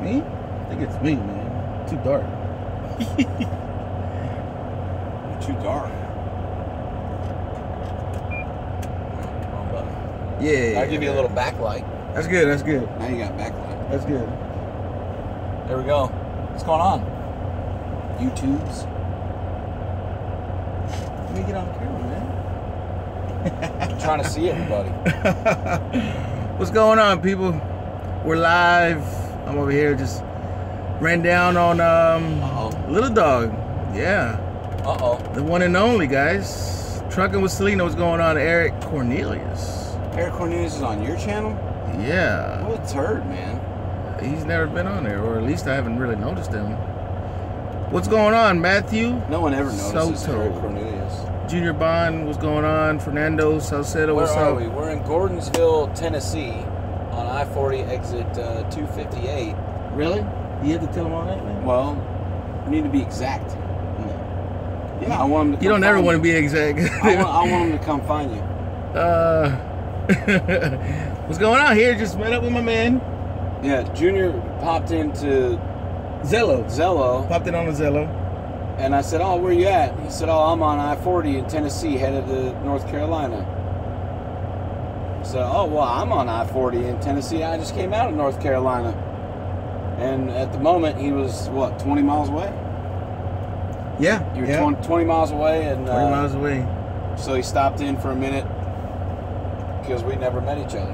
Me? I think it's me, man. Too dark. You're too dark. Yeah. I'll give you a little backlight. That's good. That's good. Now you got backlight. That's good. There we go. What's going on? YouTubes. Let me get on camera, man. I'm trying to see everybody. What's going on, people? We're live. I'm over here just ran down on Little Dawg. Yeah. The one and only, guys. Trucking with Selena. What's going on? Eric Cornelius. Eric Cornelius is on your channel? Yeah. What a turd, man. He's never been on there, or at least I haven't really noticed him. What's going on, Matthew? No one ever notices Soto. Eric Cornelius. Junior Bond, what's going on? Fernando Salcedo, what's up? Where are we? We're in Gordonsville, Tennessee, on I-40 exit 258. Really? You have to tell him all that, man? Well, you need to be exact. No. Yeah, I want him to come You don't ever find want to be exact. I want him to come find you. What's going on here? Just met up with my man. Yeah, Junior popped into Zello. Popped in on the Zello. And I said, oh, where you at? He said, oh, I'm on I-40 in Tennessee, headed to North Carolina. So, oh, well, I'm on I-40 in Tennessee. I just came out of North Carolina. And at the moment, he was, what, 20 miles away? Yeah. You were 20 miles away. And 20 miles away. So he stopped in for a minute because we never met each other.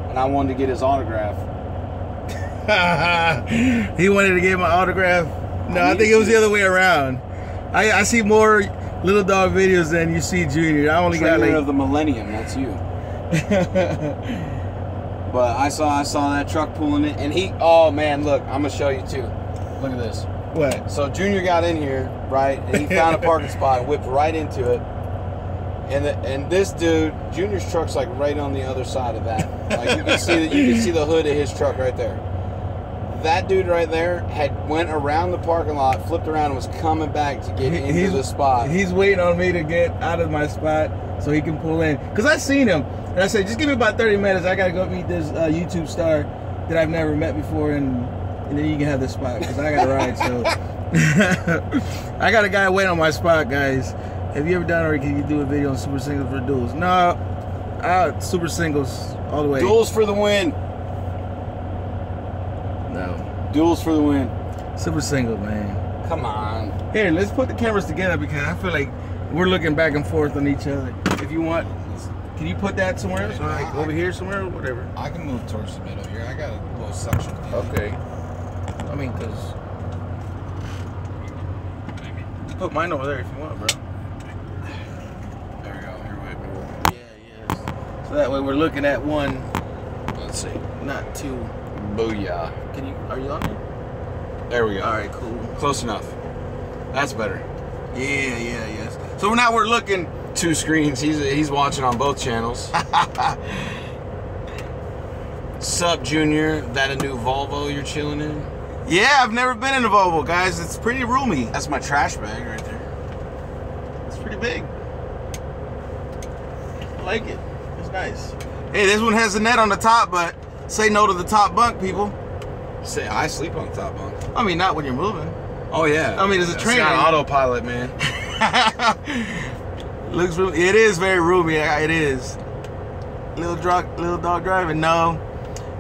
And I wanted to get his autograph. He wanted to get my autograph. No, I think it was the other way around. I see more Little Dawg videos than you see Junior. I only got like of the millennium. That's you. But I saw that truck pulling it, and he. Oh man, look! I'm gonna show you too. Look at this. What? So Junior got in here, right, and he found a parking spot, whipped right into it. And this dude, Junior's truck's like right on the other side of that. Like you can see the hood of his truck right there. That dude right there had went around the parking lot, flipped around, and was coming back to get into the spot. He's waiting on me to get out of my spot so he can pull in. Because I seen him, and I said, just give me about 30 minutes. I got to go meet this YouTube star that I've never met before, and then you can have this spot, because I got to ride. So I got a guy waiting on my spot, guys. Have you ever done, or can you do a video on super singles for duels? No, super singles all the way. Duels for the win. No. Duels for the win. Super singles, man. Come on. Here, let's put the cameras together because I feel like we're looking back and forth on each other. If you want, can you put that somewhere else? Or like over here somewhere or whatever? I can move towards the middle here. I got a little suction. Okay. I mean, because... Put mine over there if you want, bro. There we go. Here, wait. Yeah. So that way we're looking at one. Let's see. Not two. Booyah. Are you on there? There we go. All right, cool. Close enough. That's better. Yes. So now we're looking. Two screens. He's watching on both channels. Sup, Junior? That a new Volvo you're chilling in? Yeah, I've never been in a Volvo, guys. It's pretty roomy. That's my trash bag right there. It's pretty big. I like it. It's nice. Hey, this one has a net on the top, but say no to the top bunk, people. Say I sleep on the top bunk. I mean, not when you're moving. Oh yeah. I mean, it's a train. It's got autopilot, man. Looks roomy. It is very roomy. It is. Little dog driving. No.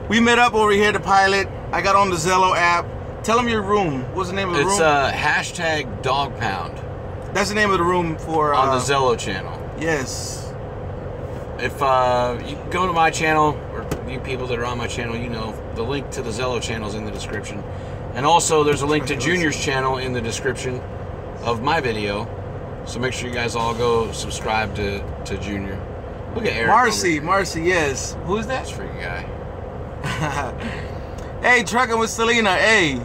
We met up over here to pilot. I got on the Zello app. Tell them your room. What's the name of the room? It's hashtag dog pound. That's the name of the room for on the Zello channel. Yes. If you go to my channel, or you people that are on my channel, you know the link to the Zello channel is in the description, and also there's a link to Junior's channel in the description of my video. So make sure you guys all go subscribe to Junior. Look at Eric. Marcy, yes. Who's that? That's freaking guy. Hey, trucking with Selena. Hey,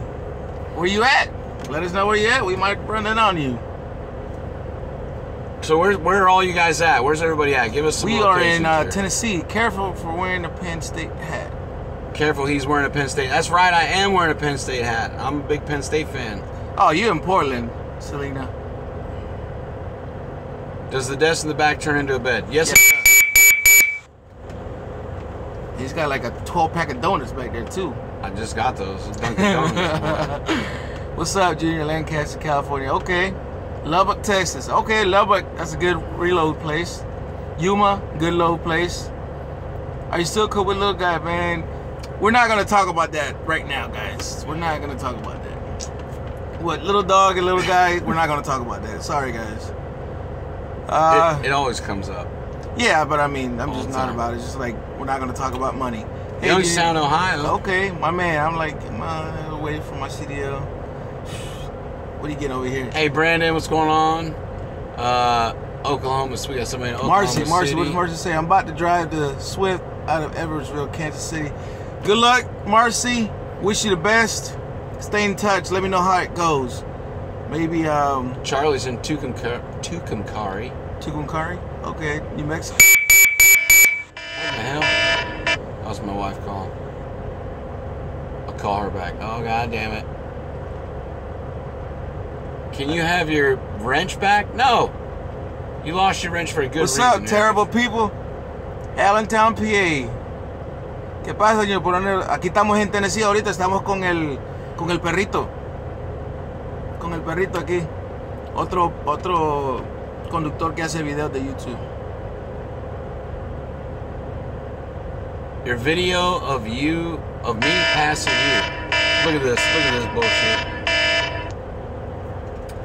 where you at? Let us know where you at. We might run in on you. So where are all you guys at? Where's everybody at? Give us some. We are in Tennessee. Careful for wearing a Penn State hat. Careful, he's wearing a Penn State. That's right, I am wearing a Penn State hat. I'm a big Penn State fan. Oh, you're in Portland, Selena. Does the desk in the back turn into a bed? Yes, it does. He's got like a 12-pack of donuts back there too. I just got those. Dunkin' Donuts. What's up, Junior? Lancaster, California. Okay. Lubbock, Texas. Okay, Lubbock. That's a good reload place. Yuma, good load place. Are you still cool with little guy, man? We're not gonna talk about that right now, guys. We're not gonna talk about that. What, little dog and little guy? We're not gonna talk about that. Sorry, guys. It always comes up. Yeah, but I mean, I'm All just the not time. about it. It's just like we're not gonna talk about money. Hey, Youngstown, Ohio. Okay, my man. I'm like, waiting for my CDL. What are you getting over here? Hey, Brandon, what's going on? Oklahoma. We got somebody in Oklahoma City. Marcy, what does Marcy say? I'm about to drive the Swift out of Everettsville, Kansas City. Good luck, Marcy. Wish you the best. Stay in touch. Let me know how it goes. Maybe Charlie's in Tucumcari. Tucumcari? Okay, New Mexico. What the hell? That was my wife calling. I'll call her back. Oh, god damn it. Can you have your wrench back? No. You lost your wrench for a good reason. What's up, terrible people? Allentown, PA. ¿Qué pasa, señor? Aquí estamos en Tennessee ahorita. Estamos con el perrito. Con el perrito aquí. Otro conductor que hace videos de YouTube. Your video of me passing you. Look at this bullshit.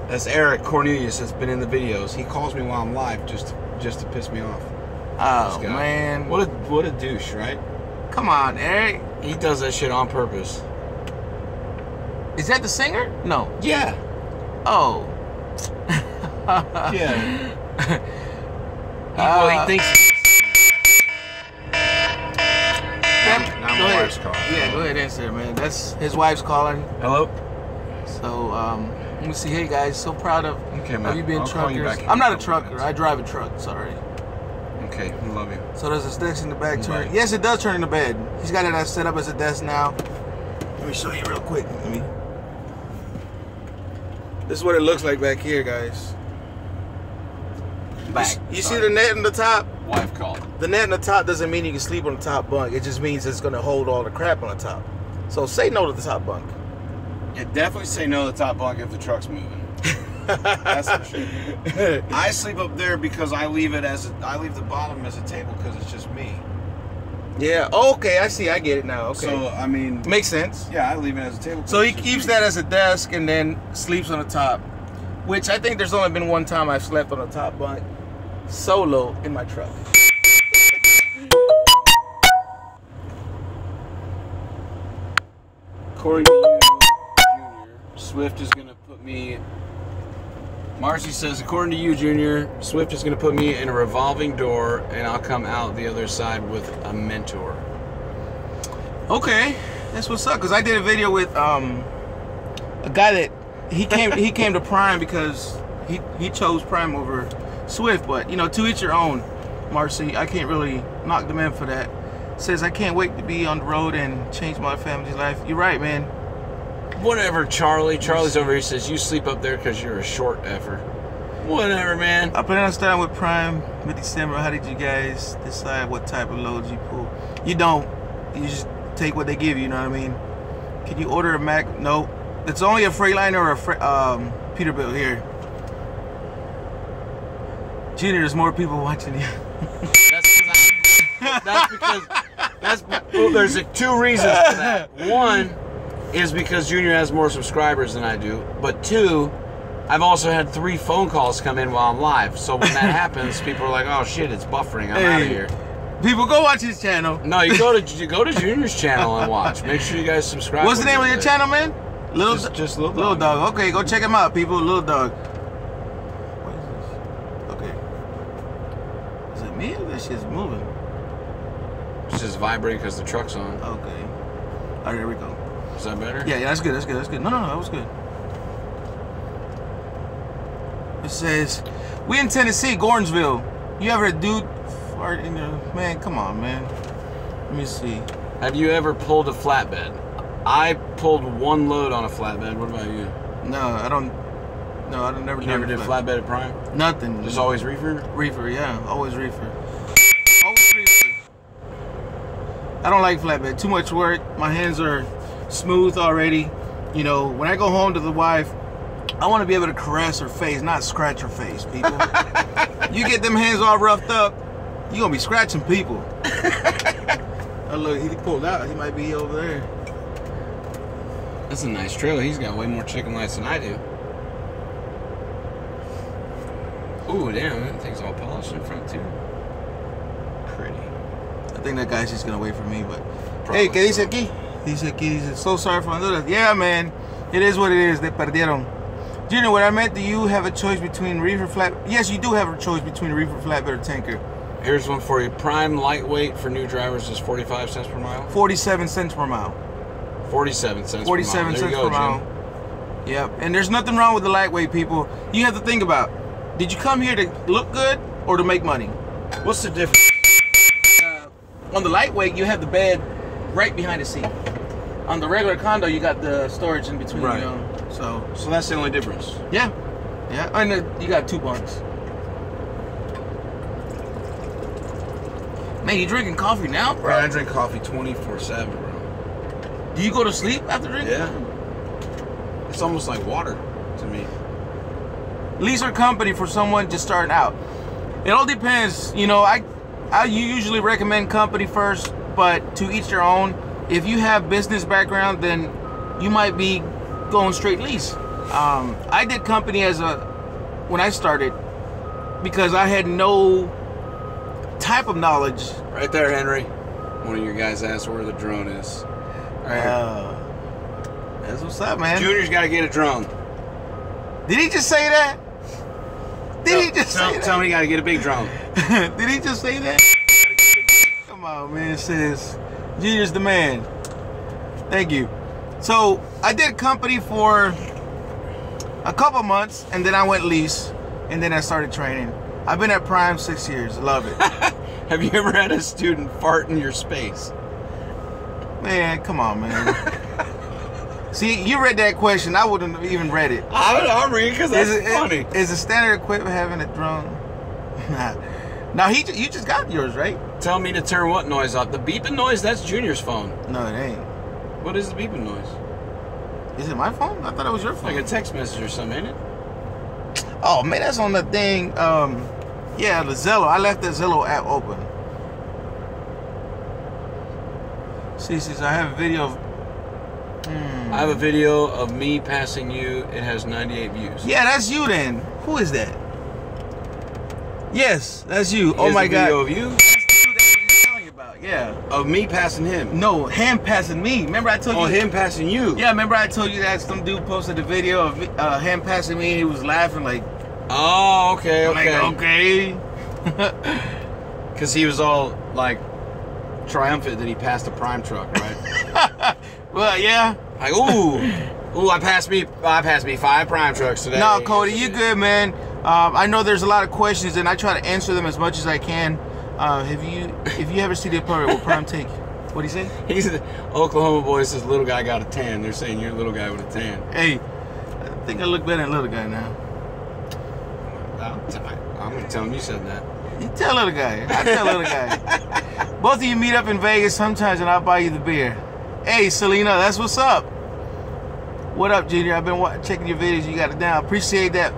That's Eric Cornelius that's been in the videos. He calls me while I'm live just to piss me off. Oh man. What a douche, right? Come on, Eric. He does that shit on purpose. Is that the singer? No. Yeah. Oh. Yeah. Well, he thinks. Now my wife's calling. Yeah, go ahead, answer, man. That's his wife's calling. Hello. So, let me see. Hey, guys, so proud of you being truckers. You I'm not a trucker. I drive a truck. Sorry. Okay, I love you. So there's a desk in the back. Right. Yes, it does turn into bed. He's got it set up as a desk now. Let me show you real quick. This is what it looks like back here, guys. You see the net in the top? Wife called. The net in the top doesn't mean you can sleep on the top bunk. It just means it's going to hold all the crap on the top. So say no to the top bunk. Yeah, definitely say no to the top bunk if the truck's moving. That's for sure. I sleep up there because I leave the bottom as a table because it's just me. Yeah. Okay. I see. I get it now. Okay. So I mean, makes sense. Yeah, I leave it as a table. So he keeps that as a desk and then sleeps on the top, which I think there's only been one time I've slept on the top bunk solo in my truck. According to you, Junior, Swift is gonna put me. Marcy says, according to you, Junior, Swift is going to put me in a revolving door, and I'll come out the other side with a mentor. Okay, that's what's up. Cause I did a video with a guy that he came to Prime because he chose Prime over Swift. But you know, to each your own. Marcy, I can't really knock the man for that. Says I can't wait to be on the road and change my family's life. You're right, man. Whatever, Charlie. Charlie's over here says you sleep up there because you're a short effer. Whatever, man. I plan on starting with Prime mid-December. How did you guys decide what type of loads you pull? You don't. You just take what they give you. You know what I mean? Can you order a Mac? No. It's only a Freightliner or a Peterbilt here. Junior, there's more people watching you. There's two reasons for that. One is because Junior has more subscribers than I do, but two, I've also had 3 phone calls come in while I'm live. So when that happens, people are like, "Oh shit, it's buffering. I'm out of here." People, go watch his channel. No, you go to Junior's channel and watch. Make sure you guys subscribe. What's the name of your channel, man? Just Lil Dawg. Lil Dawg. Okay, go check him out, people. Lil Dawg. What is this? Okay. Is it me or that shit's moving? It's just vibrating because the truck's on. Okay. All right, here we go. Is that better? Yeah, that's good. That's good. That's good. No, that was good. It says, "We in Tennessee, Gordonsville. You ever a dude fart in your man? Come on, man. Let me see. Have you ever pulled a flatbed? I pulled 1 load on a flatbed. What about you? No, I don't. No, I don't. Never. You never did flatbed at Prime? Nothing. Just always reefer? Reefer, yeah. Always reefer. Always reefer. I don't like flatbed. Too much work. My hands are smooth already. You know, when I go home to the wife, I want to be able to caress her face, not scratch her face, people. You get them hands all roughed up, you're going to be scratching people. Oh, look, he pulled out. He might be over there. That's a nice trailer. He's got way more chicken lights than I do. Ooh, damn, that thing's all polished in front, too. Pretty. I think that guy's just going to wait for me, but... Probably hey, ¿qué dice aquí? Dice aquí, dice, so sorry for Honduras. Yeah, man, it is what it is. They perdieron. Junior, what I meant, do you have a choice between reefer flat? Yes, you do have a choice between reefer flatbed or tanker. Here's one for you. Prime lightweight for new drivers is 45 cents per mile. 47 cents per mile. 47 cents 47 per mile. cents per mile. Yep, and there's nothing wrong with the lightweight, people. You have to think about, did you come here to look good or to make money? What's the difference? On the lightweight, you have the bed right behind the seat. On the regular condo, you got the storage in between. Right. You know, so that's the only difference. Yeah, yeah, and you got 2 bunks. Man, you drinking coffee now, bro? Bro, I drink coffee 24/7, bro. Do you go to sleep after drinking? Yeah. It's almost like water to me. Lease or company for someone just starting out? It all depends. You know, I usually recommend company first, but to each their own. If you have business background, then you might be going straight lease. I did company when I started because I had no type of knowledge. Right there, Henry. One of your guys asked where the drone is. Right here. That's what's up, man. Junior's got to get a drone. Did he just say that? Did he just say that? Tell me you got to get a big drone. Did he just say that? Come on, man. It says Junior's the man. Thank you. So I did company for a couple months, and then I went lease, and then I started training. I've been at Prime 6 years. Love it. Have you ever had a student fart in your space? Man, come on, man. See, you read that question. I wouldn't have even read it. I'll read it because that's funny. Is the standard equipment having a drone? Nah. Now, you just got yours, right? Tell me to turn what noise off? The beeping noise? That's Junior's phone. No, it ain't. What is the beeping noise? Is it my phone? I thought it was your phone. Like a text message or something, ain't it? Oh, man, that's on the thing. Yeah, the Zello. I left the Zello app open. See, I have a video of... I have a video of me passing you. It has 98 views. Yeah, that's you then. Who is that? Yes, that's you. Oh my God. Video of you? That's the dude that I was telling you about. Yeah. Of me passing him? No, him passing me. Remember I told you? Oh, him passing you? Yeah, remember I told you that some dude posted a video of him passing me and he was laughing like... Oh, okay, okay. Like, okay. Because he was all like triumphant that he passed a Prime truck, right? Well, yeah. Like, ooh, I passed me 5 Prime trucks today. No, Cody, you good, man. I know there's a lot of questions, and I try to answer them as much as I can. If you ever see the appointment, will Prime take? What'd he say? He's an Oklahoma boy says little guy got a tan. They're saying you're a little guy with a tan. Hey, I think I look better than little guy now. I'm gonna tell him you said that. You tell little guy. I tell little guy. Both of you meet up in Vegas sometimes, and I'll buy you the beer. Hey, Selena, that's what's up. What up, Junior? I've been checking your videos. You got it down. Appreciate that,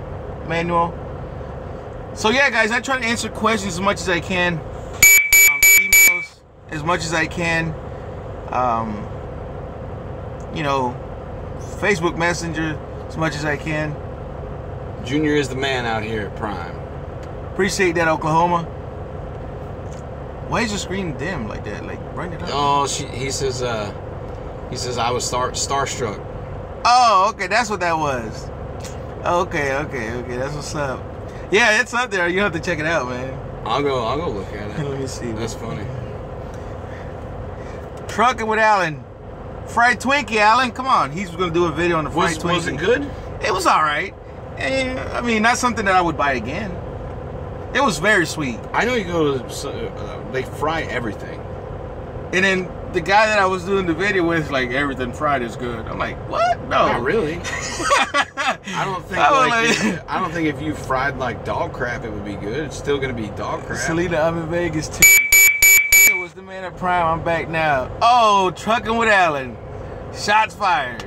Manuel. So yeah, guys, I try to answer questions as much as I can. Emails as much as I can. You know, Facebook Messenger as much as I can. Junior is the man out here at Prime. Appreciate that, Oklahoma. Why is your screen dim like that? Like, bring it up. Oh, he says I was starstruck. Oh, okay, that's what that was. Okay, that's what's up. Yeah, it's up there. You have to check it out, man. I'll go look at it. Let me see. That's funny. Trucking with Alan. Fried Twinkie, Alan. Come on, he's gonna do a video on the fried Twinkie. Was it good? It was all right. And, I mean, not something that I would buy again. It was very sweet. I know you go to, they fry everything. And then the guy that I was doing the video with, like, everything fried is good. I'm like, what? No. Not really. I don't think if you fried like dog crap, it would be good. It's still gonna be dog crap. Selena, I'm in Vegas too. It was the man at Prime. I'm back now. Oh, trucking with Alan. Shots fired.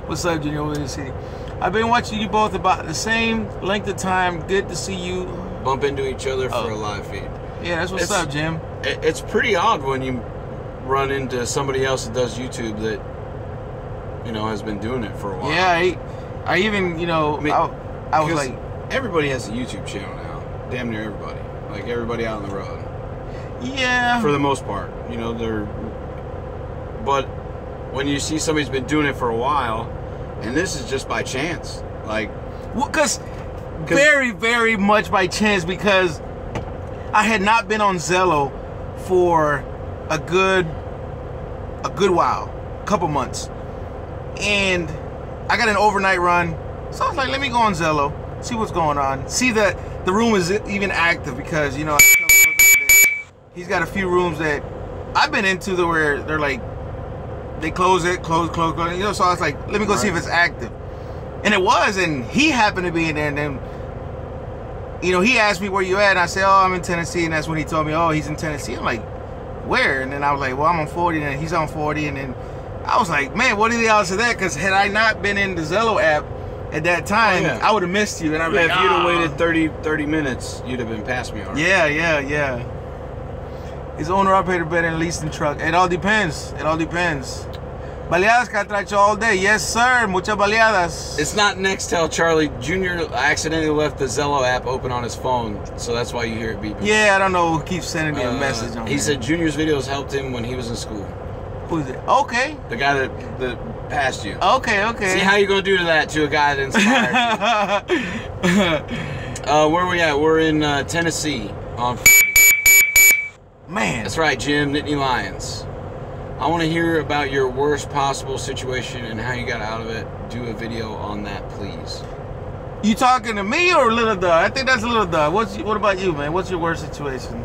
What's up, Junior? What is he? I've been watching you both about the same length of time. Good to see you bump into each other for a live feed. Yeah, that's what's up, Jim. It's pretty odd when you run into somebody else that does YouTube that, you know, has been doing it for a while. Yeah, I even, you know, I was like, everybody has a YouTube channel now. Damn near everybody. Like everybody out on the road. yeah. For the most part, you know, but when you see somebody's been doing it for a while, and this is just by chance, like, well, because very, very much by chance, because I had not been on Zello for a good while, a couple months, and I got an overnight run, so I was like, let me go on Zello, see what's going on, see that the room is even active, because, you know, he's got a few rooms that I've been into where they're like, they close, you know, so I was like, let me go see if it's active. And it was, and he happened to be in there, and then, you know, he asked me where you at, and I said, oh, I'm in Tennessee, and that's when he told me, oh, he's in Tennessee. I'm like, where? And then I was like, well, I'm on 40, and he's on 40, and then I was like, man, what are the odds of that? Because had I not been in the Zello app at that time, I would have missed you, and I'd be like, if you'd have waited 30 minutes, you'd have been past me already. Yeah. Is owner operator better than leasing truck? It all depends. Baleadas, catracho all day. Yes, sir. Muchas baleadas. It's not Nextel, Charlie. Junior accidentally left the Zello app open on his phone, so that's why you hear it beeping. Yeah, I don't know who keeps sending me a message on He said Junior's videos helped him when he was in school. Who's it? Okay. The guy that passed you. Okay. See how you gonna do to that to a guy that inspired you. Where we at? We're in Tennessee. Man. That's right, Jim. Nittany Lions. I want to hear about your worst possible situation and how you got out of it. Do a video on that, please. You talking to me or Little Dawg? I think that's Little Dawg. What about you, man? What's your worst situation?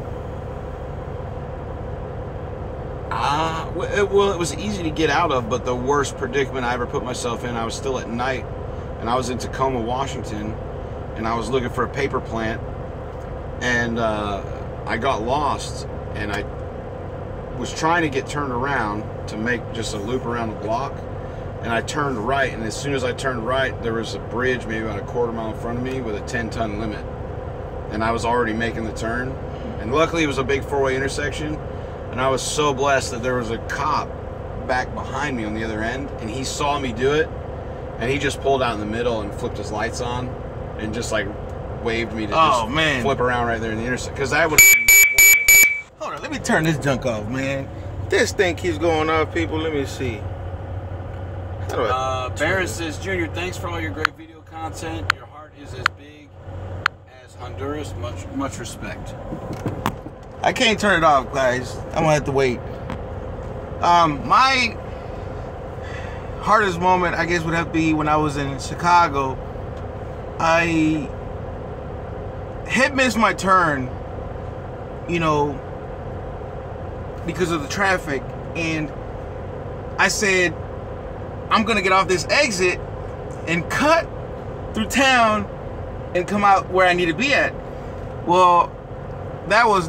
Well, it was easy to get out of, but the worst predicament I ever put myself in, I was still at night, and I was in Tacoma, Washington, and I was looking for a paper plant, and I got lost, and I was trying to get turned around to make just a loop around the block, and I turned right, and as soon as I turned right, there was a bridge maybe about a quarter mile in front of me with a 10-ton limit, and I was already making the turn, and luckily it was a big four-way intersection, and I was so blessed that there was a cop back behind me on the other end, and he saw me do it, and he just pulled out in the middle and flipped his lights on, and just like waved me to just flip around right there in the intersection, because I would. Hold on, let me turn this junk off, man. This thing keeps going off, people. Let me see. Barrett says, Junior, thanks for all your great video content. Your heart is as big as Honduras. Much respect. I can't turn it off, guys. I'm gonna have to wait. My hardest moment, I guess, would have to be when I was in Chicago. I had missed my turn, you know, because of the traffic, and I said, I'm gonna get off this exit and cut through town and come out where I need to be at. Well, that was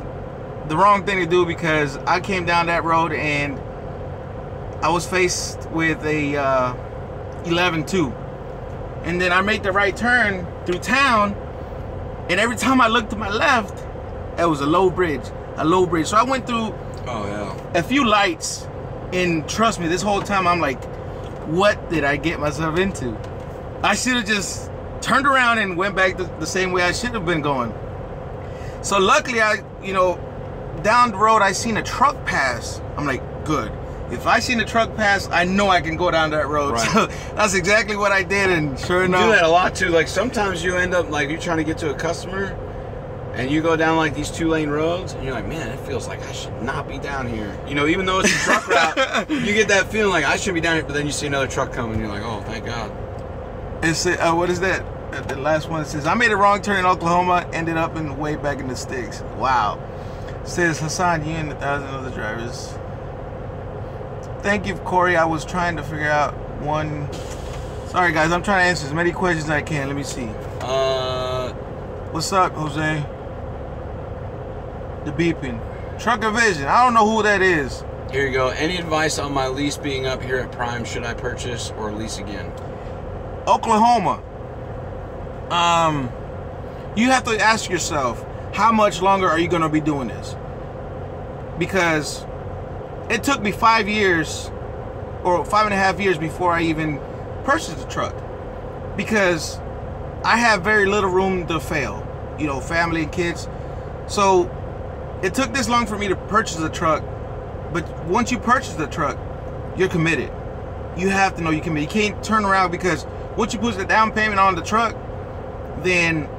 the wrong thing to do, because I came down that road and I was faced with a 11-2, and then I made the right turn through town, and every time I looked to my left, it was a low bridge. So I went through a few lights, and trust me, this whole time I'm like, what did I get myself into? I should have just turned around and went back the same way I should have been going. So luckily, down the road, I seen a truck pass. I'm like, good. If I seen a truck pass, I know I can go down that road. Right. So that's exactly what I did, and sure enough. You do that a lot too. Like sometimes you end up like you're trying to get to a customer, and you go down like these 2-lane roads, and you're like, man, it feels like I should not be down here. You know, even though it's a truck route, you get that feeling like I should be down here, but then you see another truck coming, and you're like, oh, thank God. It's what is that? The last one says, I made a wrong turn in Oklahoma, ended up way back in the sticks. Wow. Says Hassan, you and 1,000 other drivers. Thank you, Corey. I was trying to figure out one. Sorry, guys. I'm trying to answer as many questions as I can. Let me see. What's up, Jose? The beeping. Trucker Vision. I don't know who that is. Here you go. Any advice on my lease being up here at Prime? Should I purchase or lease again? Oklahoma. You have to ask yourself, how much longer are you going to be doing this? Because it took me 5 years or 5.5 years before I even purchased a truck, because I have very little room to fail, you know, family and kids. So it took this long for me to purchase a truck. But once you purchase the truck, you're committed. You have to know you're committed. You can't turn around, because once you put the down payment on the truck, then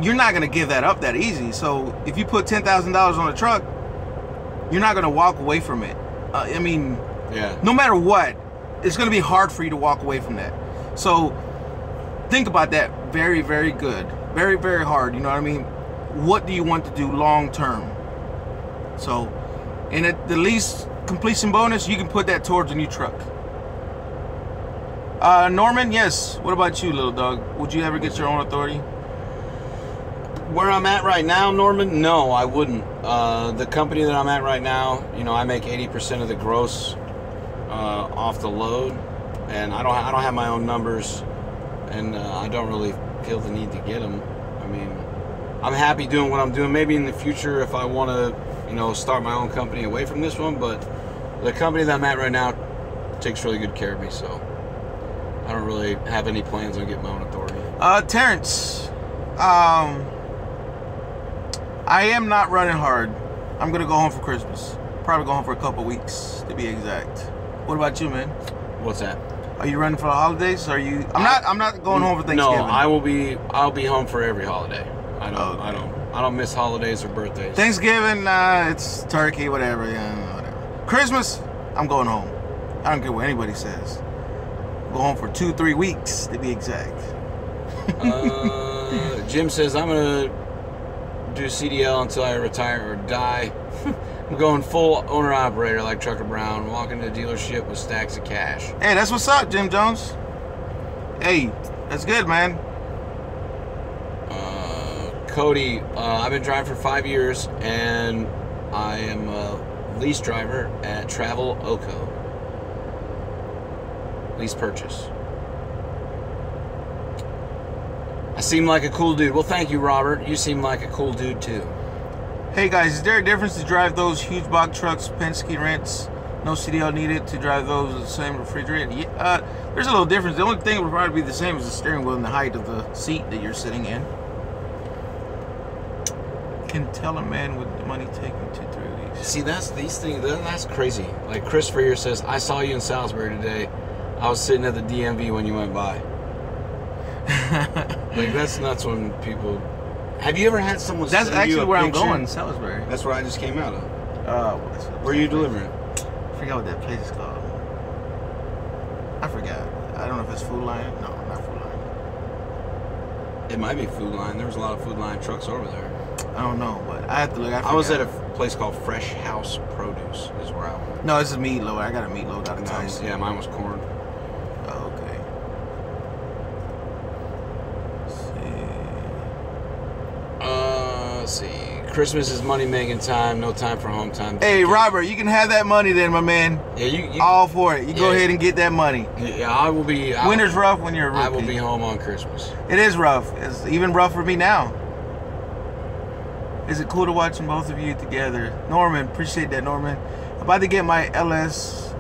you're not going to give that up that easy. So if you put $10,000 on a truck, you're not going to walk away from it. I mean, yeah. No matter what, it's going to be hard for you to walk away from that. So think about that very, very good. Very, very hard. You know what I mean? What do you want to do long term? So, and at the lease completion bonus, you can put that towards a new truck. Norman, yes. What about you, little dog? Would you ever get your own authority? Where I'm at right now, Norman, no, I wouldn't. The company that I'm at right now, you know, I make 80% of the gross off the load, and I don't have my own numbers, and I don't really feel the need to get them. I mean, I'm happy doing what I'm doing. Maybe in the future, if I want to, you know, start my own company away from this one, but the company that I'm at right now takes really good care of me, so I don't really have any plans on getting my own authority. Terrence, I am not running hard. I'm gonna go home for Christmas. Probably go home for a couple weeks, to be exact. What about you, man? What's that? Are you running for the holidays? Are you? I'm not going home for Thanksgiving. No, I'll be home for every holiday. I don't miss holidays or birthdays. Thanksgiving, it's turkey, whatever. Yeah, whatever. Christmas, I'm going home. I don't care what anybody says. Go home for 2-3 weeks, to be exact. Jim says I'm gonna do CDL until I retire or die. I'm going full owner-operator like Trucker Brown, walking to the dealership with stacks of cash. Hey, that's what's up, Jim Jones. Hey, that's good, man. Cody, I've been driving for 5 years, and I am a lease driver at Traveloko. Lease purchase. I seem like a cool dude. Well, thank you, Robert. You seem like a cool dude, too. Hey, guys, is there a difference to drive those huge box trucks Penske rents? No CDL needed to drive those with the same refrigerator? Yeah, there's a little difference. The only thing that would probably be the same is the steering wheel and the height of the seat that you're sitting in. Can tell a man with the money taken 2-3 weeks. See, that's crazy. Like Christopher here says, I saw you in Salisbury today. I was sitting at the DMV when you went by. Like, that's nuts when people... Have you ever had someone That's send actually you a where picture? I'm going, Salisbury. That's where I just came out of. Where are you delivering? I forgot what that place is called. I forgot. I don't know if it's Food Line. No, not Food Line. It might be Food Line. There was a lot of Food Line trucks over there. I don't know, but I have to look. I was at a place called Fresh House Produce is where I went. No, this is meatloaf. I got a meatloaf out of town. Nice. Yeah, mine was corn. Oh, okay. Let's see. Christmas is money making time. No time for home time. Hey, Robert, you can have that money then, my man. Yeah, you all for it. You go ahead and get that money. Yeah, I will be. Winter's rough when you're a rookie. I will be home on Christmas. It is rough. It's even rough for me now. Is it cool to watching both of you together? Norman, appreciate that, Norman. About to get my LS.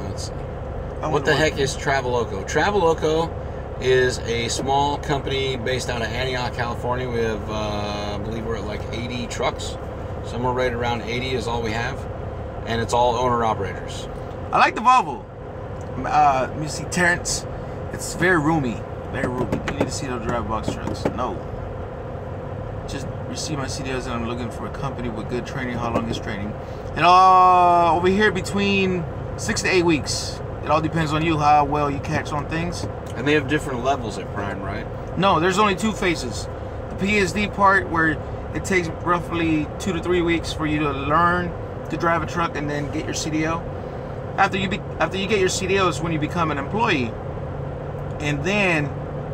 Let's see. What the heck is Traveloko? Traveloko is a small company based out of Antioch, California. We have, I believe we're at like 80 trucks. Somewhere right around 80 is all we have. And it's all owner-operators. I like the Volvo. Let me see, Terrence. It's very roomy. Very roomy. You need to see those drive box trucks. No. Just receive my CDLs and I'm looking for a company with good training. How long is training? And over here between 6 to 8 weeks. It all depends on you, how well you catch on things. And they have different levels at Prime, right? No, there's only 2 phases. The PSD part, where it takes roughly 2 to 3 weeks for you to learn to drive a truck and then get your CDL. After you get your CDL is when you become an employee, and then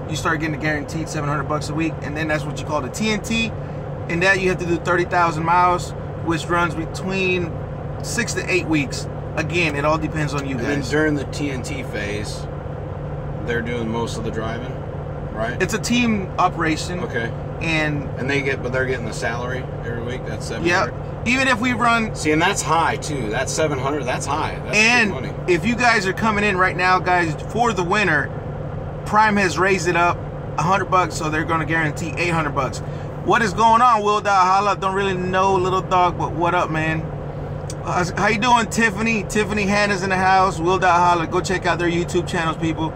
you start getting a guaranteed $700 a week, and then that's what you call the TNT. And that you have to do 30,000 miles. which runs between 6 to 8 weeks. Again, it all depends on you And guys. then during the TNT phase, they're doing most of the driving, right? It's a team operation. Okay. And But they're getting the salary every week. That's $700. yeah, even if we run. See, and that's high too. That's $700. That's high. That's And good money. if you guys are coming in right now, guys, for the winter, Prime has raised it up $100, so they're going to guarantee $800. What is going on, Will Dawg? Holla, don't really know Little Dog, but what up, man? How you doing, Tiffany? Tiffany Hannah's in the house. Will Dawg, holla. Go check out their YouTube channels, people.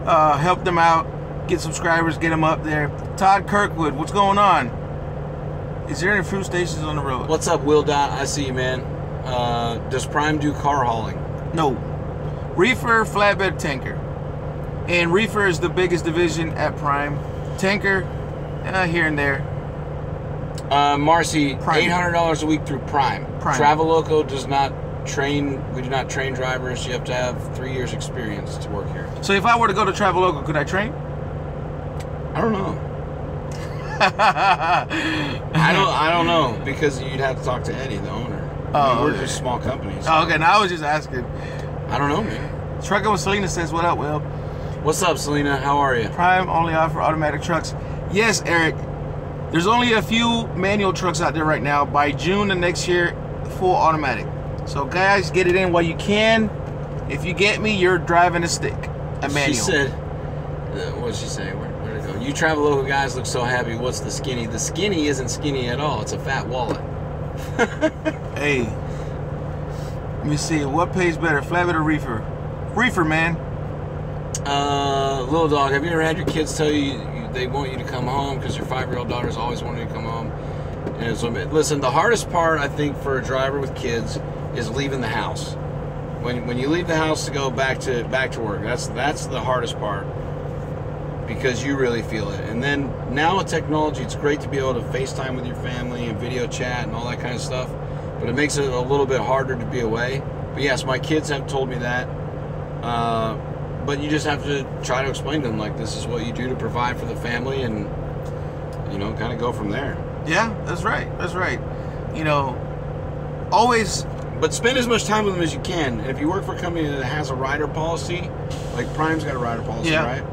Help them out. Get subscribers. Get them up there. Todd Kirkwood, what's going on? Is there any fruit stations on the road? What's up, Will Dot? I see you, man. Does Prime do car hauling? No. Reefer, flatbed, tanker. And reefer is the biggest division at Prime. Tanker, here and there. Marcy, Prime. $800 a week through Prime. Traveloko does not train. We do not train drivers. You have to have 3 years experience to work here. So if I were to go to Traveloko, could I train? I don't know. I don't know, because you'd have to talk to Eddie, the owner. I mean, we're just small companies. Oh, okay. Now I was just asking. I don't know, man. Trucking with Selena says, what up, Will? What's up, Selena? How are you? Prime only offer automatic trucks. Yes, Eric. There's only a few manual trucks out there right now. By June of next year, full automatic. So guys, get it in while you can. If you get me, you're driving a stick. A manual. She said, what did she say? Where'd it go? You Traveloko guys look so happy. What's the skinny? The skinny isn't skinny at all. It's a fat wallet. Hey. Let me see. What pays better, flatbed or reefer? Reefer, man. Little Dog, have you ever had your kids tell you they want you to come home because your 5-year-old daughter's always wanted you to come home? And so, listen, the hardest part, I think, for a driver with kids is leaving the house. When you leave the house to go back to work, that's the hardest part, because you really feel it. And then now with technology, it's great to be able to FaceTime with your family and video chat and all that kind of stuff, but it makes it a little bit harder to be away. But yes, my kids have told me that. But you just have to try to explain to them, like, this is what you do to provide for the family, and, you know, kind of go from there. Yeah, that's right. That's right. You know, always. But spend as much time with them as you can. And if you work for a company that has a rider policy, like Prime's got a rider policy, right?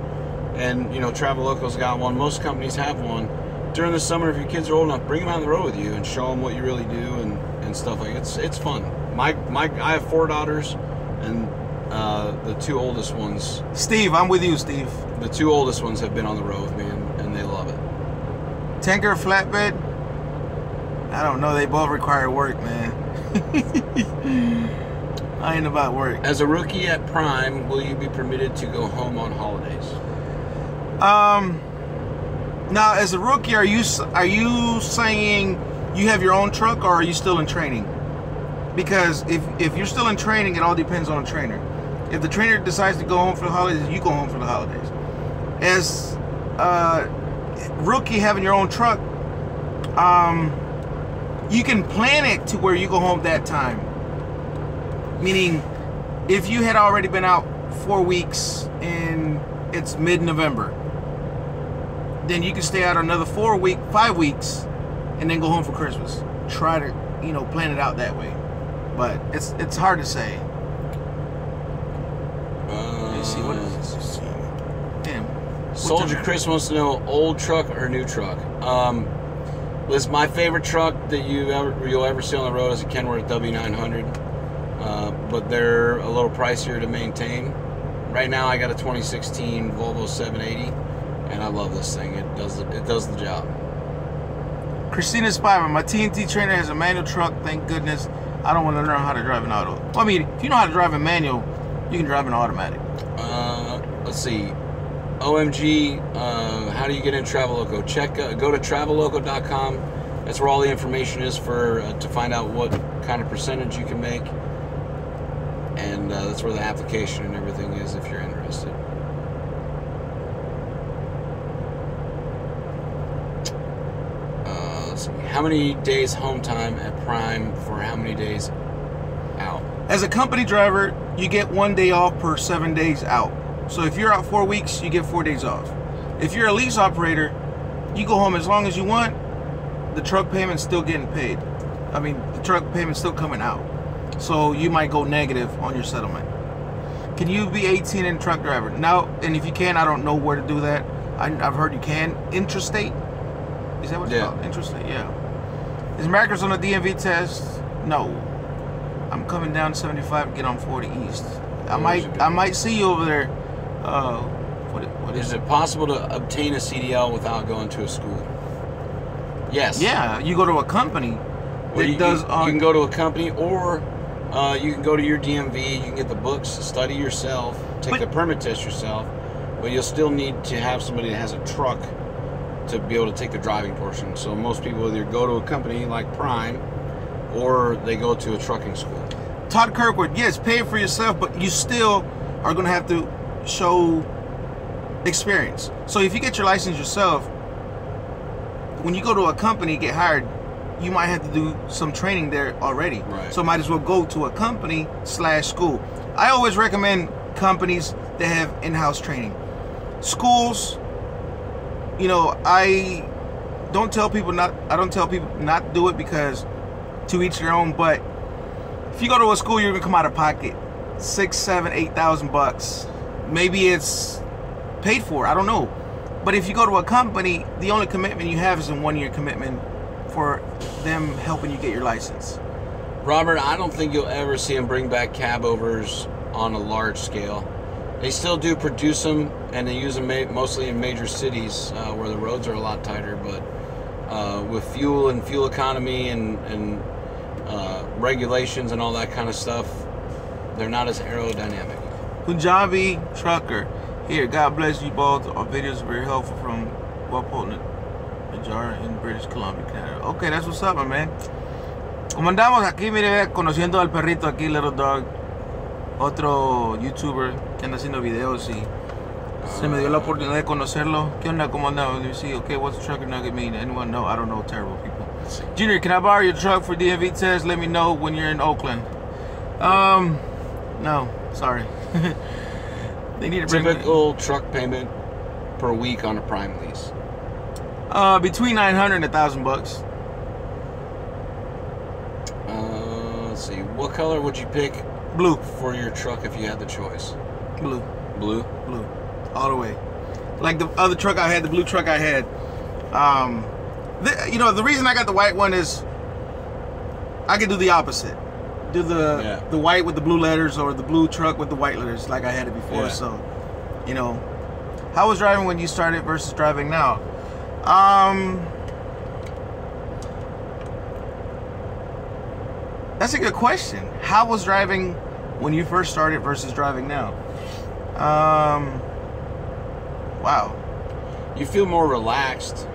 And, you know, Traveloko's got one. Most companies have one. During the summer, if your kids are old enough, bring them out on the road with you and show them what you really do and stuff like that. It's fun. I have 4 daughters, and the 2 oldest ones. Steve, I'm with you, Steve. The 2 oldest ones have been on the road with me, and they love it. Tanker, flatbed? I don't know. They both require work, man. I ain't about work. As a rookie at Prime, will you be permitted to go home on holidays? Now, as a rookie, are you saying you have your own truck, or are you still in training? Because if you're still in training, it all depends on the trainer. If the trainer decides to go home for the holidays, you go home for the holidays. As rookie having your own truck, you can plan it to where you go home that time. Meaning, if you had already been out 4 weeks and it's mid-November, then you can stay out another 5 weeks, and then go home for Christmas. Try to, you know, plan it out that way. But it's hard to say. Let me see, what is this? Damn. Soldier Chris wants to know, old truck or new truck? Listen, my favorite truck that you'll ever see on the road is a Kenworth W900. But they're a little pricier to maintain. Right now, I got a 2016 Volvo 780, and I love this thing. It does the job. Christina Spiver, my TNT trainer has a manual truck. Thank goodness. I don't want to learn how to drive an auto. Well, I mean, if you know how to drive a manual, you can drive an automatic. Let's see. OMG, how do you get in Traveloko? Go to traveloko.com. That's where all the information is to find out what kind of percentage you can make. And that's where the application and everything is if you're interested. Let's see. How many days home time at Prime for how many days out? As a company driver, you get 1 day off per 7 days out. So if you're out 4 weeks, you get 4 days off. If you're a lease operator, you go home as long as you want. The truck payment's still getting paid. I mean, the truck payment's still coming out. So you might go negative on your settlement. Can you be 18 and truck driver? No, and if you can, I don't know where to do that. I've heard you can. Intrastate? Is that what it's called? Intrastate, yeah. Is Marcus on the DMV test? No. I'm coming down 75 and get on 40 East. I might see you over there. What is it possible to obtain a CDL without going to a school? Yes. Yeah, you go to a company that you can go to a company, or you can go to your DMV. You can get the books, study yourself, take the permit test yourself, but you'll still need to have somebody that has a truck to be able to take the driving portion. So most people either go to a company like Prime, or they go to a trucking school. Todd Kirkwood, yes, pay it for yourself, but you still are going to have to show experience. So if you get your license yourself, when you go to a company, get hired, you might have to do some training there already. Right. So might as well go to a company / school. I always recommend companies that have in-house training. Schools, you know, I don't tell people not to do it, because to each their own, but if you go to a school, you're gonna come out of pocket $6,000, $7,000, $8,000. Maybe it's paid for, I don't know. But if you go to a company, the only commitment you have is a 1-year commitment for them helping you get your license. Robert, I don't think you'll ever see them bring back cab-overs on a large scale. They still do produce them, and they use them mostly in major cities where the roads are a lot tighter, but with fuel and fuel economy and regulations and all that kind of stuff, they're not as aerodynamic. Punjabi trucker. Here, God bless you both. Our videos are very helpful from Walpole, Najara in British Columbia, Canada. Okay, that's what's up, my man. Como andamos aquí, mire, conociendo al perrito aquí, Little Dog. Otro YouTuber que anda haciendo videos y se me dio la oportunidad de conocerlo. ¿Qué onda? ¿Cómo andamos? Let me see. Okay, what's trucker nugget mean? Anyone know? I don't know. Terrible people. Junior, can I borrow your truck for DMV test? Let me know when you're in Oakland. No, sorry. They need to bring typical truck payment per week on a Prime lease. Between $900 and $1,000. Let's see. What color would you pick? Blue. For your truck if you had the choice. Blue. Blue? Blue. All the way. Like the other truck I had, the blue truck I had. You know, the reason I got the white one is I could do the opposite. Do the white with the blue letters, or the blue truck with the white letters like I had it before. Yeah. So, you know, how was driving when you started versus driving now? That's a good question. How was driving when you first started versus driving now? Wow. You feel more relaxed.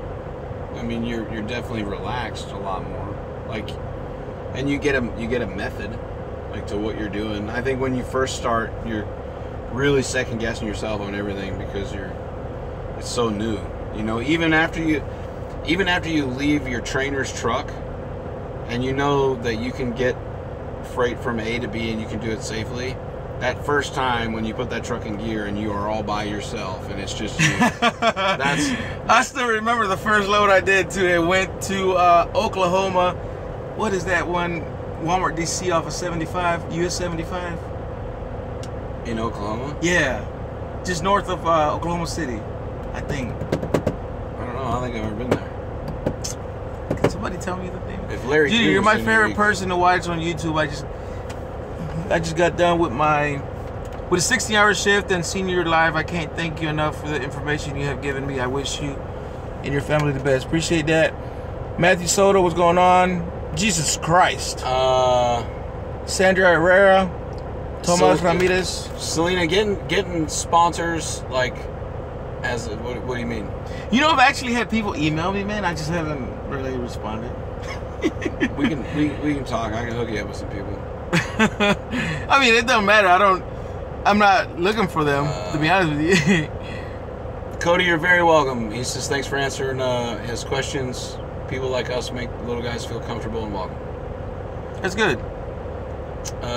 I mean, you're definitely relaxed a lot more. Like, and you get a method, like, to what you're doing. I think when you first start, you're really second guessing yourself on everything because it's so new. You know, even after you leave your trainer's truck, and you know that you can get freight from A to B and you can do it safely, that first time when you put that truck in gear and you are all by yourself and it's just you, I still remember the first load I did too. It went to Oklahoma. What is that one? Walmart DC off of 75, US 75. In Oklahoma? Yeah, just north of Oklahoma City, I think. I don't know. I don't think I've ever been there. Can somebody tell me the thing? If Larry, Dude, you're my favorite person to watch on YouTube. I just got done with a 16-hour shift and seen your live. I can't thank you enough for the information you have given me. I wish you and your family the best. Appreciate that. Matthew Soto, what's going on? Jesus Christ. Sandra Herrera, Tomas Ramirez. Selena, getting sponsors, like, as a, what do you mean? You know, I've actually had people email me, man. I just haven't really responded. we can talk. I can hook you up with some people. I mean, it doesn't matter. I'm not looking for them, to be honest with you. Cody, you're very welcome. He says thanks for answering his questions. People like us make little guys feel comfortable and welcome. That's good.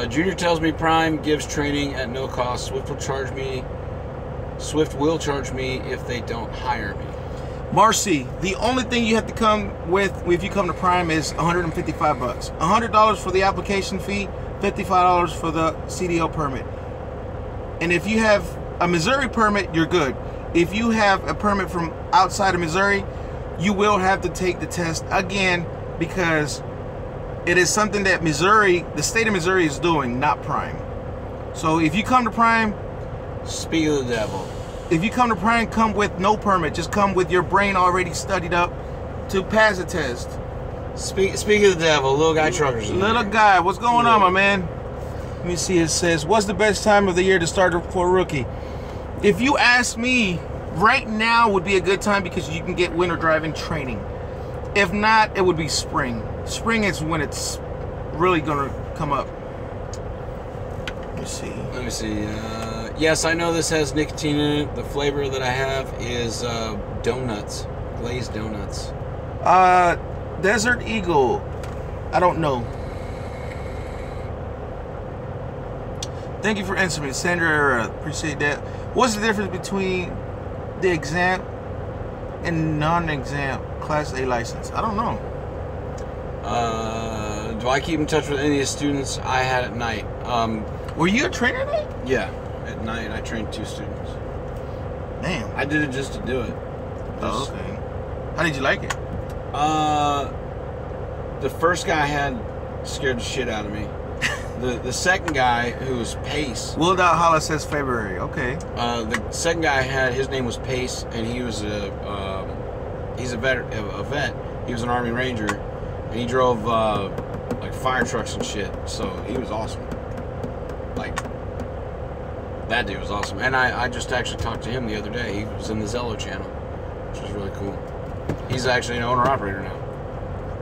Junior tells me Prime gives training at no cost. Swift will charge me if they don't hire me. Marcy, the only thing you have to come with if you come to Prime is $155. $100 for the application fee, $55 for the CDL permit. And if you have a Missouri permit, you're good. If you have a permit from outside of Missouri, you will have to take the test again because it is something that Missouri, the state of Missouri is doing, not Prime. So if you come to Prime, speak of the devil. If you come to Prime, come with no permit. Just come with your brain already studied up to pass the test. Speak of the devil, little guy truckers. Little guy, what's going on, my man? Let me see. It says, what's the best time of the year to start for a rookie? If you ask me, right now would be a good time because you can get winter driving training. If not, it would be spring. Spring is when it's really gonna come up. Let me see. Let me see. Yes, I know this has nicotine in it. The flavor that I have is donuts, glazed donuts. Desert Eagle. I don't know. Thank you for answering me, Sandra. Appreciate that. What's the difference between the exam and non-exam Class A license? I don't know. Do I keep in touch with any of the students I had at night? Were you a trainer at night? Yeah, at night I trained 2 students. Damn. I did it just to do it. Oh, okay. How did you like it? The first guy I had scared the shit out of me. The second guy, who was Pace. Will Dot Holla says February. Okay. The second guy I had, his name was Pace, and he was he's a vet. He was an Army Ranger, and he drove like fire trucks and shit. So he was awesome. Like, that dude was awesome. And I just actually talked to him the other day. He was in the Zello channel, which was really cool. He's actually an owner-operator now.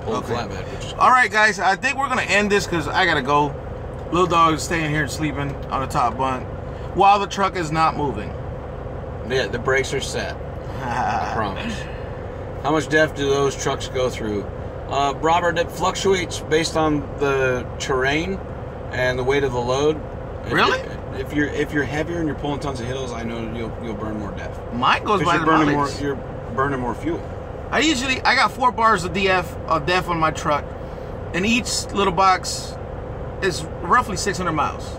Pulling flatbed. Which is cool. All right, guys. I think we're going to end this because I got to go. Lil Dawg is staying here and sleeping on the top bunk while the truck is not moving. Yeah, the brakes are set. I promise. How much depth do those trucks go through? Robert, it fluctuates based on the terrain and the weight of the load. Really? If you're heavier and you're pulling tons of hills, I know you'll burn more depth. Mine goes by the mileage. You're burning more fuel. I got 4 bars of def on my truck, and each little box is roughly 600 miles.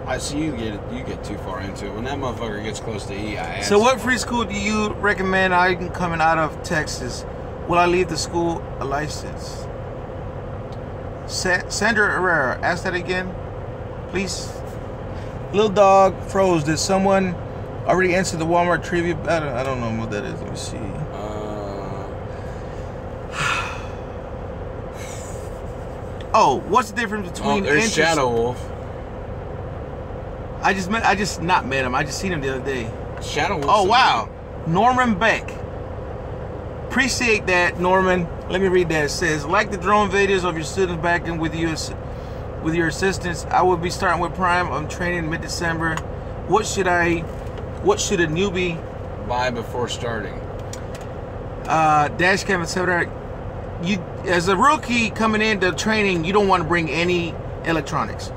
I see you get too far into it. When that motherfucker gets close to E, So what free school do you recommend I'm coming out of Texas? Will I leave the school a license? Sandra Herrera, ask that again, please. Lil Dawg froze. Did someone already answer the Walmart trivia? I don't know what that is. Let me see. Oh, what's the difference between? There's Shadow Wolf. I just not met him. I just seen him the other day. Shadow Wolf. Oh wow, Norman Beck. Appreciate that, Norman. Let me read that. It says, like the drone videos of your students back in with you with your assistance. I will be starting with Prime. I'm training in mid-December. What should a newbie buy before starting? Dash Cam and 7. You, as a rookie coming into training, you don't want to bring any electronics.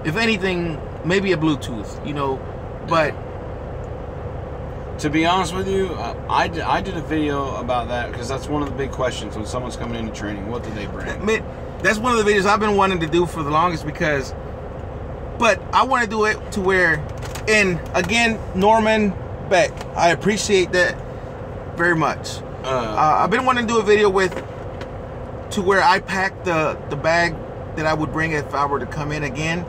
If anything, maybe a Bluetooth, you know. But to be honest with you, I did a video about that because that's one of the big questions when someone's coming into training. What do they bring? That's one of the videos I've been wanting to do for the longest because, but I want to do it to where, and again, Norman Beck, I appreciate that very much. I've been wanting to do a video to where I pack the bag that I would bring if I were to come in again,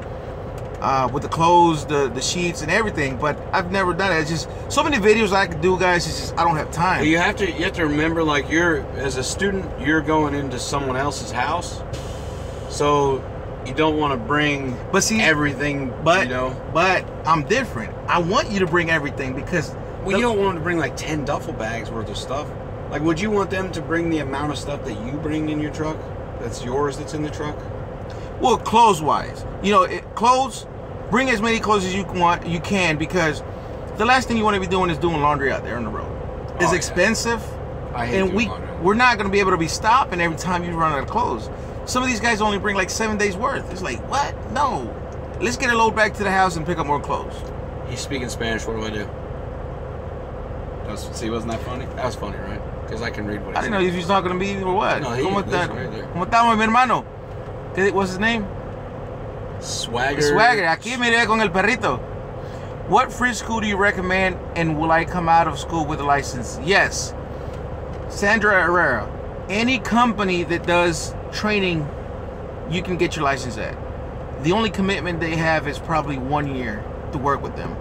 with the clothes, the sheets, and everything. But I've never done it. It's just so many videos I could do, guys. It's just I don't have time. Well, you have to remember, like, as a student, you're going into someone else's house, so you don't want to bring everything. But you know, but I'm different. I want you to bring everything because you don't want them to bring like 10 duffel bags worth of stuff. Like, would you want them to bring the amount of stuff that you bring in your truck? That's yours. That's in the truck. Well, clothes-wise, you know, clothes. Bring as many clothes as you can, because the last thing you want to be doing is doing laundry out there on the road. It's expensive, I hate and we're not going to be able to be stopping every time you run out of clothes. Some of these guys only bring like 7 days worth. It's like, what? No, let's get a load back to the house and pick up more clothes. He's speaking Spanish. What do I do? See, wasn't that funny? That was funny, right? Because I can read what he I didn't know if he was talking to me or what. No, he ¿Cómo was está? right there. ¿Cómo estamos, mi hermano? What's his name? Swagger. Swagger. Aquí miré con el perrito. What free school do you recommend, and will I come out of school with a license? Yes. Sandra Herrera. Any company that does training, you can get your license at. The only commitment they have is probably 1 year to work with them.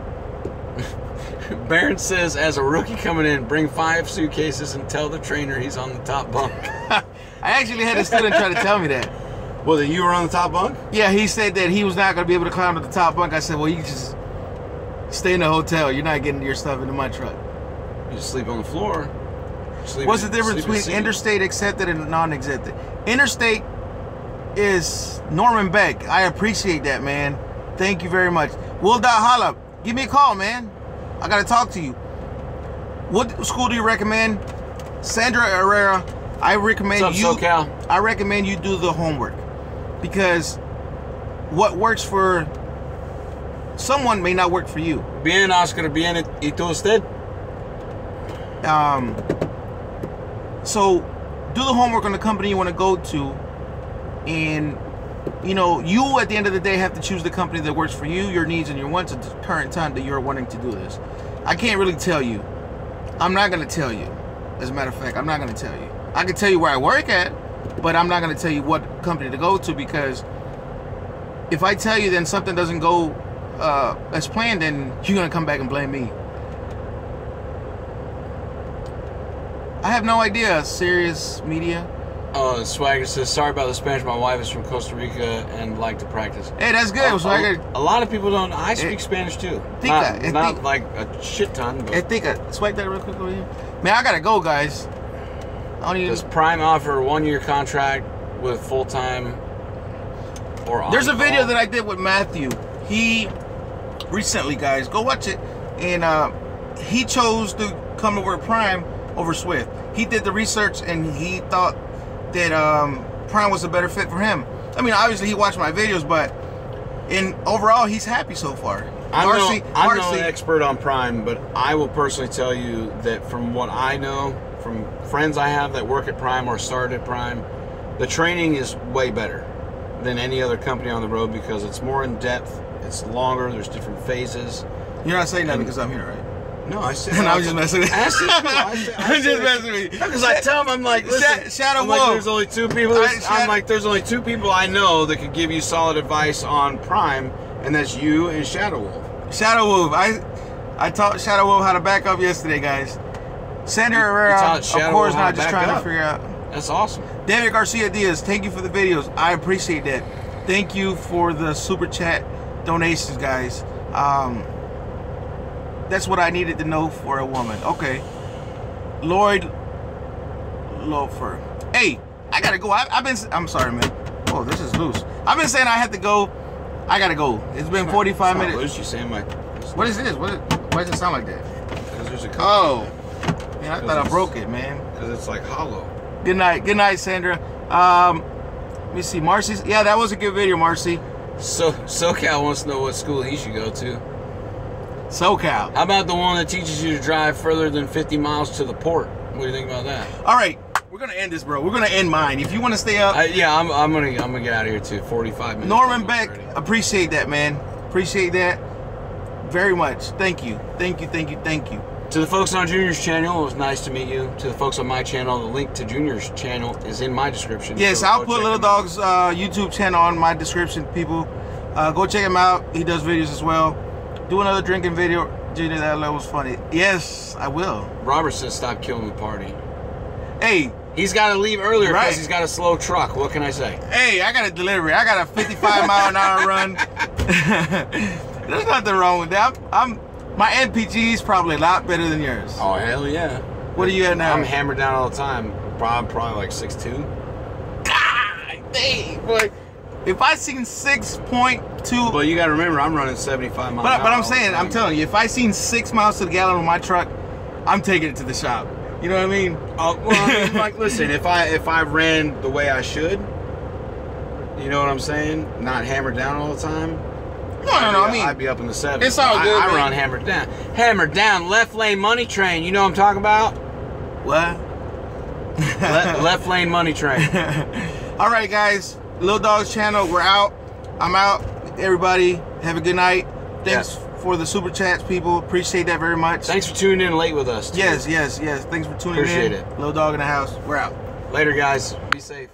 Barron says, as a rookie coming in, bring 5 suitcases and tell the trainer he's on the top bunk. I actually had a student try to tell me that. Well, that you were on the top bunk? Yeah, he said that he was not going to be able to climb to the top bunk. I said, well, you just stay in the hotel. You're not getting your stuff into my truck. You just sleep on the floor. What's the difference between interstate accepted and non-accepted? Interstate is Norman Beck. I appreciate that, man. Thank you very much. Will Holla, give me a call, man. I got to talk to you. What school do you recommend? Sandra Herrera. I recommend What's up, SoCal? I recommend you do the homework, because what works for someone may not work for you. Bien, Oscar, bien, ¿y tú usted? So do the homework on the company you want to go to, and you know, you at the end of the day have to choose the company that works for you, your needs and your wants at the current time that you're wanting to do this. I can't really tell you. I'm not going to tell you. As a matter of fact, I'm not going to tell you. I can tell you where I work at, but I'm not going to tell you what company to go to, because if I tell you then something doesn't go as planned, then you're going to come back and blame me. I have no idea. Serious media. Oh, Swagger says, sorry about the Spanish. My wife is from Costa Rica and like to practice. Hey, that's good. Swagger. A lot of people don't. I speak Spanish too. Not like a shit ton. But Swag that real quick over here. Man, I gotta go, guys. Does Prime offer a 1-year contract with full-time or on There's a video call? that I did with Matthew. He recently, guys, go watch it. And he chose to come over to Prime over Swift. He did the research and he thought that Prime was a better fit for him. I mean, obviously he watched my videos, but overall he's happy so far. I'm no expert on Prime, but I will personally tell you that from what I know, from friends I have that work at Prime or started at Prime, the training is way better than any other company on the road, because it's more in depth, it's longer, there's different phases. You're not saying that because I'm here, right? No, I said. I was just messing with you. I'm just messing with you. Because I tell them, I'm like, listen, Shadow I'm Wolf. like, there's only 2 people. I'm like, there's only 2 people I know that could give you solid advice on Prime, and that's you and Shadow Wolf. Shadow Wolf. I taught Shadow Wolf how to back up yesterday, guys. Sandra Herrera, of course, not just trying to figure out. That's awesome. David Garcia Diaz, thank you for the videos. I appreciate that. Thank you for the super chat donations, guys. That's what I needed to know for a woman. Okay. Lloyd Loafer. Hey, I gotta go. I'm sorry, man. Oh, this is loose. I've been saying I have to go. I gotta go. It's been 45 minutes. Loose, you saying my. What is this? Why does it sound like that? Because there's a. Oh. Man, I thought I broke it, man. Because it's like hollow. Good night. Good night, Sandra. Let me see. Marcy's. Yeah, that was a good video, Marcy. So SoCal wants to know what school he should go to. SoCal. How about the one that teaches you to drive further than 50 miles to the port? What do you think about that? All right, we're gonna end this, bro. We're gonna end mine. If you want to stay up, yeah, I'm gonna get out of here too. 45 minutes. Norman Beck, appreciate that, man. Appreciate that very much. Thank you, thank you, thank you, thank you. To the folks on Junior's channel, it was nice to meet you. To the folks on my channel, the link to Junior's channel is in my description. Yes, so I'll put Little Dawg's YouTube channel on my description, people. Go check him out. He does videos as well. Do another drinking video. Junior, that was funny. Yes, I will. Robert says stop killing the party. Hey. He's got to leave earlier because right. He's got a slow truck. What can I say? Hey, I got a delivery. I got a 55-mile-an-hour run. There's nothing wrong with that. My NPG is probably a lot better than yours. Oh, hell yeah. What are you at now? I'm hammered down all the time. Probably like 6'2". God dang, boy. If I seen 6.2... But you got to remember, I'm running 75 miles an hour. But I'm saying, I'm telling you, if I seen 6 miles to the gallon on my truck, I'm taking it to the shop. You know what I mean? Well, I mean, like, listen, if I ran the way I should, you know what I'm saying? Not hammered down all the time, No. I mean, I'd be up in the 7s. it's all good, I man. run Hammered Down, left lane money train. You know what I'm talking about? what? Left lane money train. All right, guys. Lil Dawg's channel. We're out. I'm out. Everybody, have a good night. Thanks for the super chats, people. Appreciate that very much. Thanks for tuning in late with us. Too. Yes. Thanks for tuning Appreciate in. it. Lil Dawg in the house. We're out. Later, guys. Be safe.